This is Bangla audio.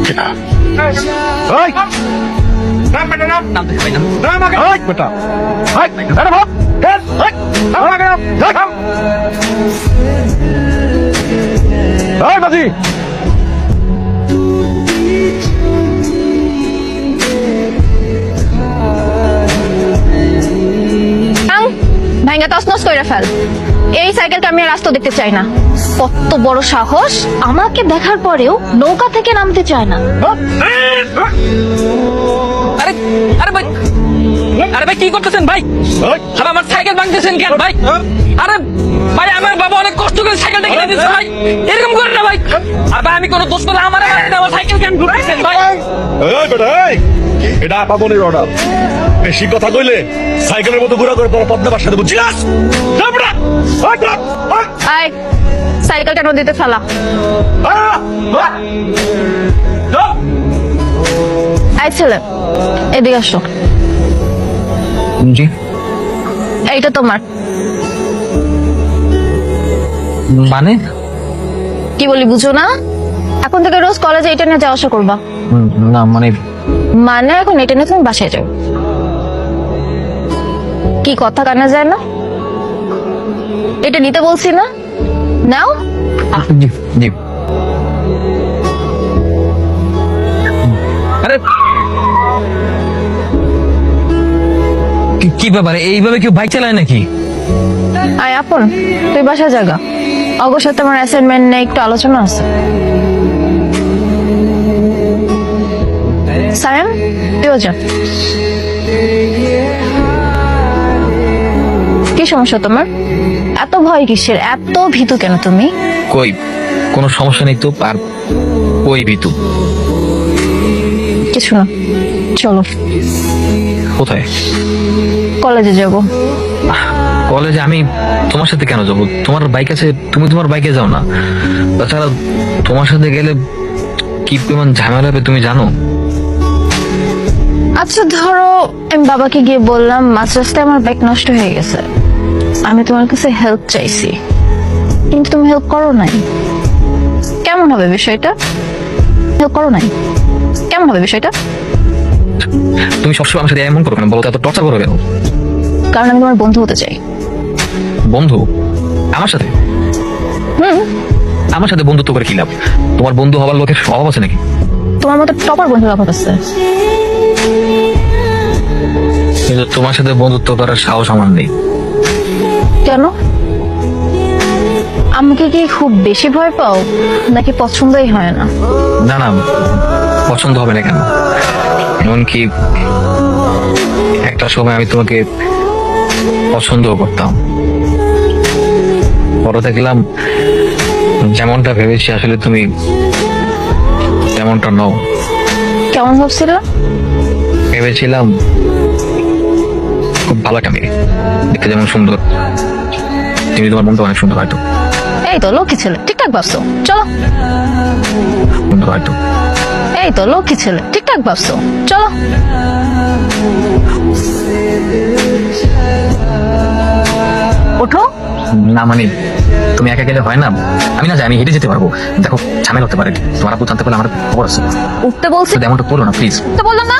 কিনা বাজি ভাইঙ্গা তছনছ কইরা ফেল। এই সাইকেলটা আমি আর রাস্তা দেখতে চাই না। কত বড় সাহস, আমাকে দেখার পরেও নৌকা থেকে নামতে চায় না। আরে আরে ভাই, আরে ভাই কি করতেছেন ভাই? আর আমার সাইকেল ভাঙতেছেন কেন ভাই? আরে ভাই আমার বাবা অনেক কষ্ট করে সাইকেলটা কিনে দিয়েছে ভাই, এরকম করেন না ভাই। আর ভাই আমি কোনো দোষ করে আমার সাইকেল কেন ঘুরতেছেন ভাই? এটা পাবনের অর্ডার। বেশি কথা কইলে সাইকেলের মতো ঘোরা করে তোর পদ্মা বাসাতে বুঝছিলাস? আয় সাইকেলটা নদীতে ফেলা। আয় ছেলে এদিকে আসো। জি এইটা তোমার। মানে কি বলি বুঝো না? এখন থেকে রোজ কলেজে এটা নিয়ে যাওয়া আসা করবা। না মানে মানে এখন এটা নিয়ে তুমি বাসায় যাও। কি কথা কানে যায় না? এটা নিতে বলছি না, নাও। জি জি। আরে কি ব্যাপার, এইভাবে কেউ বাইক চালায় নাকি? আয় আপন তুই বাসায় জাগা, অগোর সাথে আমার অ্যাসাইনমেন্ট নিয়ে একটু আলোচনা আছে। সায়ন তুইও যা। কি সমস্যা তোমার? এত ভয় কিসের? এত ভীতু কেন তুমি? কই কোনো সমস্যা নেই তো, আর কই ভিতু? কিছু না, চলো কোথায়? কলেজে যাব। কলেজে আমি তোমার সাথে কেন যাবো? তোমার বাইক আছে, তুমি তোমার বাইকে যাও না। তাছাড়া তোমার সাথে গেলে কি পরিমাণ ঝামেলা হবে তুমি জানো? আচ্ছা ধরো আমি বাবাকে গিয়ে বললাম মাঝ রাস্তায় আমার বাইক নষ্ট হয়ে গেছে, আমি তোমার কাছে হেল্প চাইছি, কিন্তু তুমি হেল্প করো নাই। কেমন হবে বিষয়টা? হেল্প করো নাই, কেমন হবে বিষয়টা? তুমি সবসময় আমার সাথে এমন করো কেন বলো তো? এত টর্চার করো কেন? কারণ আমি তোমার বন্ধু হতে চাই। বন্ধু আমার সাথে? আমার সাথে বন্ধুত্ব করে কি লাভ? তোমার বন্ধু হবার লোকের অভাব আছে নাকি? তোমার মতো টপার বন্ধুর অভাব আছে। কিন্তু তোমার সাথে বন্ধুত্ব করার সাহস আমার নেই। কেন? আমাকে কি খুব বেশি ভয় পাও, নাকি পছন্দই হয় না? না না, পছন্দ হবে না কেন? এমনকি একটা সময় আমি তোমাকে পছন্দও করতাম। বড় দেখলাম যেমনটা ভেবেছি আসলে তুমি তেমনটা নও। কেমন ভাবছিল? ভেবেছিলাম খুব ভালো একটা মেয়ে, দেখতে যেমন সুন্দর, তুমি তোমার মনটা অনেক সুন্দর হয়তো। এই তো লক্ষ্মী ছেলে, ঠিকঠাক ভাবছো, চলো। সুন্দর হয়তো। এই তো লক্ষ্মী ছেলে, ঠিকঠাক ভাবছো, চলো। ওঠো। না মানে তুমি একা গেলে হয় না, আমি না যাই, আমি হেঁটে যেতে পারবো। দেখো ঝামেলা হতে পারে, তোমার আপু জানতে পারলে আমার খবর আছে। উঠতে বলছি, এমনটা করো না প্লিজ। তো বললাম না।